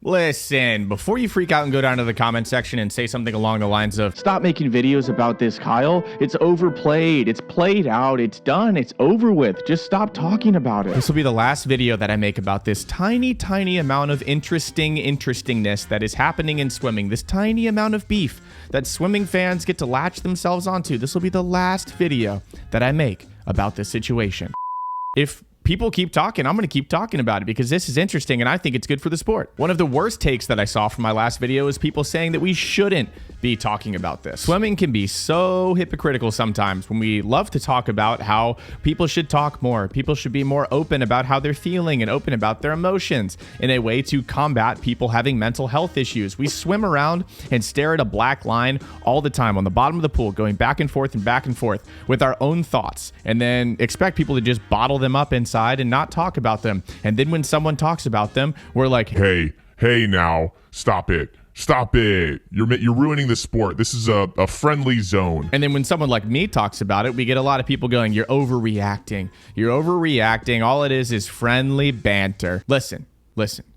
Listen, before you freak out and go down to the comment section and say something along the lines of, "Stop making videos about this, Kyle. It's overplayed. It's played out. It's done. It's over with. Just stop talking about it." This will be the last video that I make about this tiny amount of interestingness that is happening in swimming. This tiny amount of beef that swimming fans get to latch themselves onto. This will be the last video that I make about this situation. If people keep talking, I'm going to keep talking about it because this is interesting and I think it's good for the sport. One of the worst takes that I saw from my last video is people saying that we shouldn't be talking about this. Swimming can be so hypocritical sometimes when we love to talk about how people should talk more. People should be more open about how they're feeling and open about their emotions in a way to combat people having mental health issues. We swim around and stare at a black line all the time on the bottom of the pool, going back and forth with our own thoughts, and then expect people to just bottle them up inside and not talk about them. And then when someone talks about them, we're like, hey now, stop it. Stop it. You're ruining the sport. This is a friendly zone. And then when someone like me talks about it, we get a lot of people going, you're overreacting. You're overreacting. All it is friendly banter. Listen.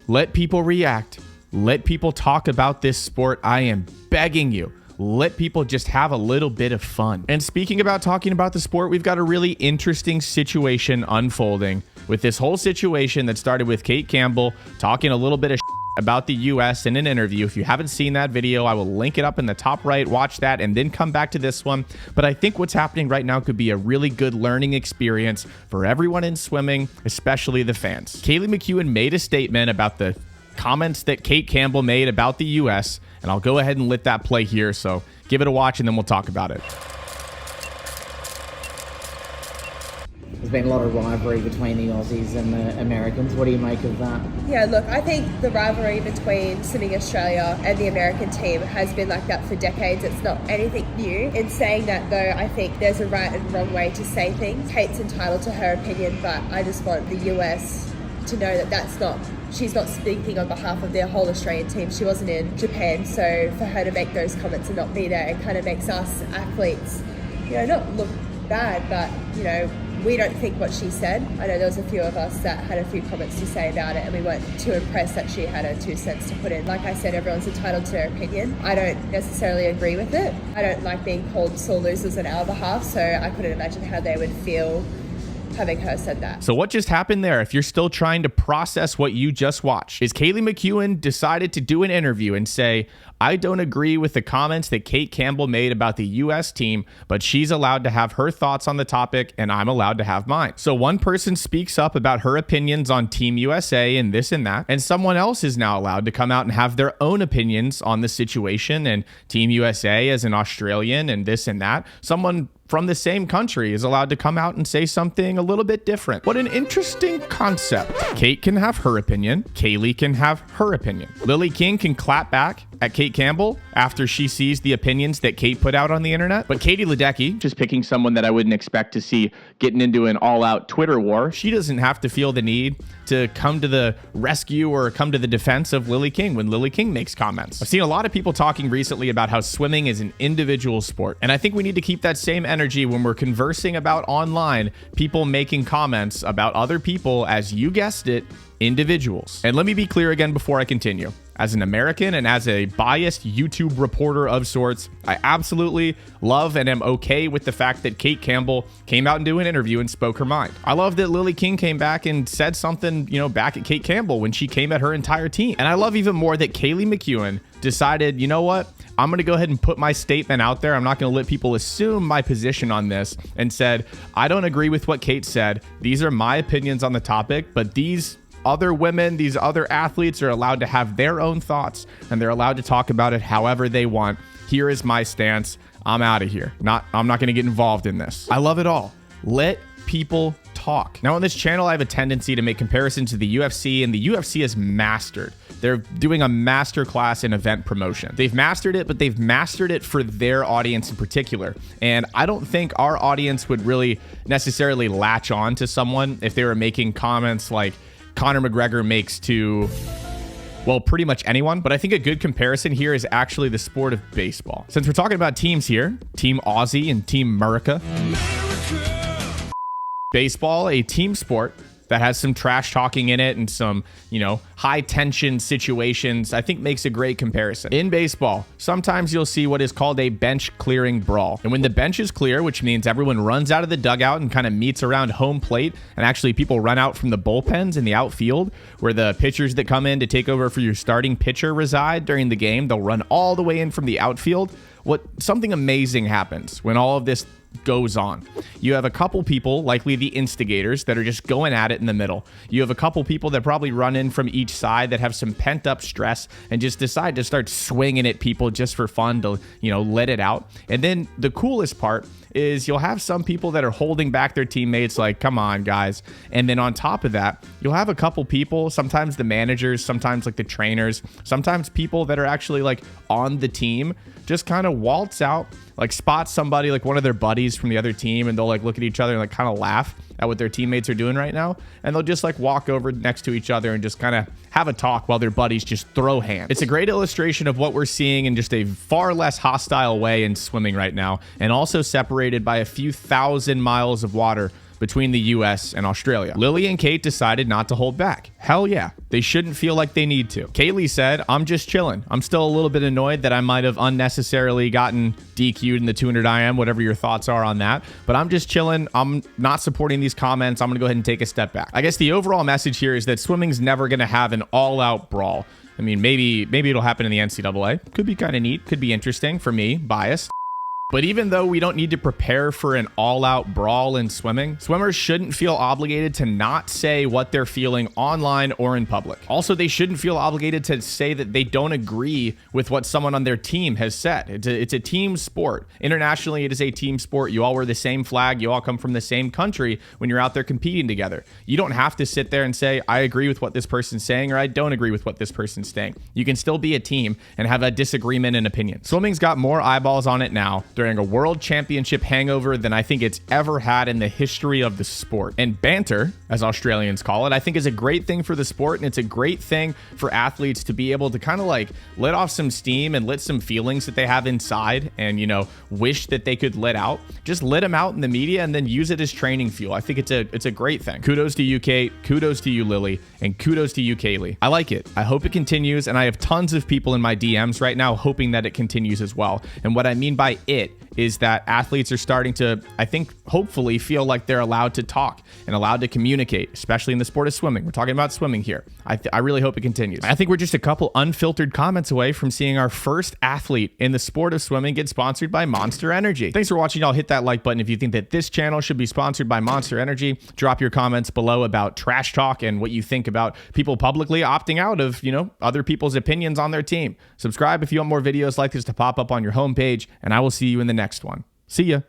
Let people react. Let people talk about this sport. I am begging you. Let people just have a little bit of fun. And speaking about talking about the sport, we've got a really interesting situation unfolding with this whole situation that started with Cate Campbell talking a little bit of about the US in an interview. If you haven't seen that video, I will link it up in the top right. Watch that and then come back to this one. But I think what's happening right now could be a really good learning experience for everyone in swimming, especially the fans. Kaylee McKeown made a statement about the comments that Cate Campbell made about the US, and I'll go ahead and let that play here. So give it a watch and then we'll talk about it. There's been a lot of rivalry between the Aussies and the Americans. What do you make of that? Yeah, look, I think the rivalry between Swimming Australia and the American team has been like that for decades. It's not anything new. In saying that, though, I think there's a right and wrong way to say things. Kate's entitled to her opinion, but I just want the US to know that she's not speaking on behalf of their whole Australian team. She wasn't in Japan, so for her to make those comments and not be there, it kind of makes us athletes, not look bad, but, we don't think what she said. I know there was a few of us that had a few comments to say about it, and we weren't too impressed that she had her 2 cents to put in. Like I said, everyone's entitled to their opinion. I don't necessarily agree with it. I don't like being called sore losers on our behalf, so I couldn't imagine how they would feel having her said that. So what just happened there, if you're still trying to process what you just watched, is Kaylee McKeown decided to do an interview and say, I don't agree with the comments that Cate Campbell made about the US team, but she's allowed to have her thoughts on the topic and I'm allowed to have mine. So one person speaks up about her opinions on Team USA and this and that, and someone else is now allowed to come out and have their own opinions on the situation and Team USA as an Australian and this and that. Someone from the same country is allowed to come out and say something a little bit different. What an interesting concept. Cate can have her opinion. Kaylee can have her opinion. Lily King can clap back at Cate Campbell after she sees the opinions that Cate put out on the internet. But Katie Ledecky, just picking someone that I wouldn't expect to see getting into an all-out Twitter war, she doesn't have to feel the need to come to the rescue or come to the defense of Lily King when Lily King makes comments. I've seen a lot of people talking recently about how swimming is an individual sport, and I think we need to keep that same energy when we're conversing about online people making comments about other people, as you guessed it, individuals. And let me be clear again before I continue. As an American and as a biased YouTube reporter of sorts, I absolutely love and am okay with the fact that Cate Campbell came out and did an interview and spoke her mind. I love that Lily King came back and said something, back at Cate Campbell when she came at her entire team. And I love even more that Kaylee McKeown decided, you know what? I'm going to go ahead and put my statement out there. I'm not going to let people assume my position on this, and said, I don't agree with what Cate said. These are my opinions on the topic, but these other women, these other athletes are allowed to have their own thoughts and they're allowed to talk about it however they want. Here is my stance. I'm out of here. I'm not going to get involved in this. I love it all. Let people talk. Now on this channel, I have a tendency to make comparisons to the UFC, and the UFC has mastered. They're doing a master class in event promotion. They've mastered it, but they've mastered it for their audience in particular. And I don't think our audience would really necessarily latch on to someone if they were making comments like Conor McGregor makes to, well, pretty much anyone. But I think a good comparison here is actually the sport of baseball. Since we're talking about teams here, Team Aussie and Team America. Baseball, a team sport, that has some trash talking in it and some, high tension situations, I think makes a great comparison. In baseball, sometimes you'll see what is called a bench clearing brawl. And when the bench is clear, which means everyone runs out of the dugout and kind of meets around home plate, and actually people run out from the bullpens in the outfield where the pitchers that come in to take over for your starting pitcher reside during the game, they'll run all the way in from the outfield. Something amazing happens when all of this goes on. You have a couple people, likely the instigators, that are just going at it in the middle. You have a couple people that probably run in from each side that have some pent up stress and just decide to start swinging at people just for fun to, let it out. And then the coolest part is you'll have some people that are holding back their teammates like, come on, guys. And then on top of that, you'll have a couple people, sometimes the managers, sometimes like the trainers, sometimes people that are actually like on the team, just kind of waltz out, like spot somebody, like one of their buddies from the other team, and they'll like look at each other and like kind of laugh at what their teammates are doing right now. And they'll just like walk over next to each other and just kind of have a talk while their buddies just throw hands. It's a great illustration of what we're seeing in just a far less hostile way in swimming right now, and also separated by a few thousand miles of water between the US and Australia. Lily and Cate decided not to hold back. Hell yeah, they shouldn't feel like they need to. Kaylee said, I'm just chilling. I'm still a little bit annoyed that I might have unnecessarily gotten DQ'd in the 200 IM, whatever your thoughts are on that, but I'm just chilling. I'm not supporting these comments. I'm gonna go ahead and take a step back. I guess the overall message here is that swimming's never gonna have an all-out brawl. I mean, maybe it'll happen in the NCAA. Could be kind of neat, could be interesting for me, biased. But even though we don't need to prepare for an all-out brawl in swimming, swimmers shouldn't feel obligated to not say what they're feeling online or in public. Also, they shouldn't feel obligated to say that they don't agree with what someone on their team has said. It's a team sport. Internationally, it is a team sport. You all wear the same flag. You all come from the same country when you're out there competing together. You don't have to sit there and say, I agree with what this person's saying, or I don't agree with what this person's saying. You can still be a team and have a disagreement in opinion. Swimming's got more eyeballs on it now during a world championship hangover than I think it's ever had in the history of the sport. And banter, as Australians call it, I think is a great thing for the sport, and it's a great thing for athletes to be able to kind of like let off some steam and let some feelings that they have inside and, wish that they could let out. Just let them out in the media and then use it as training fuel. I think it's a great thing. Kudos to you, Cate. Kudos to you, Lily. And kudos to you, Kaylee. I like it. I hope it continues, and I have tons of people in my DMs right now hoping that it continues as well. And what I mean by it is that athletes are starting to, I think, hopefully feel like they're allowed to talk and allowed to communicate, especially in the sport of swimming. We're talking about swimming here. I really hope it continues. I think we're just a couple unfiltered comments away from seeing our first athlete in the sport of swimming get sponsored by Monster Energy. Thanks for watching, y'all. Hit that like button if you think that this channel should be sponsored by Monster Energy. Drop your comments below about trash talk and what you think about people publicly opting out of, other people's opinions on their team. Subscribe if you want more videos like this to pop up on your homepage, and I will see you in the next one. See ya.